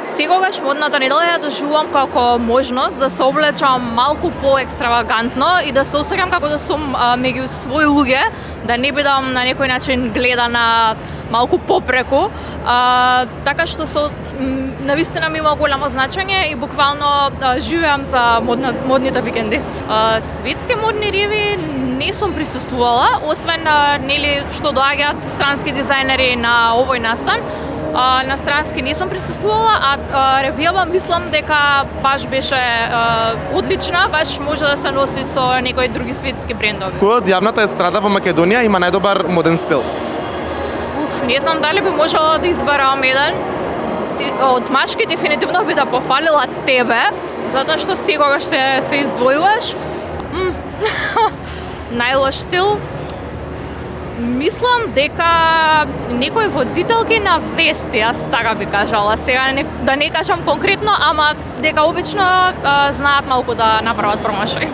Секогаш модната неделја ја доживувам како можност да се облечам малку поекстравагантно и да се осеќам како да сум меѓу свои луѓе, да не бидам на некој начин гледана малку попреку. Така што навистина ми има голямо значење и буквално живеам за модните викенди. Светски модни риви не сум присуствувала, освен нели што доаѓаат странски дизајнери на овој настан. На странски не сум присуствувала, а ревијава мислам дека баш беше одлична, баш може да се носи со некои други светски брендови. Кој од јавната естрада во Македонија има најдобар моден стил? Не знам дали би можела да изберам еден. Од машки дефинитивно би да пофалила тебе, затоа што секогаш се издвојуваш. Најлош стил? Мислам дека некои водителки на вести, јас така би кажала. Сега да не кажам конкретно, ама дека обично знаат малку да направат промашај.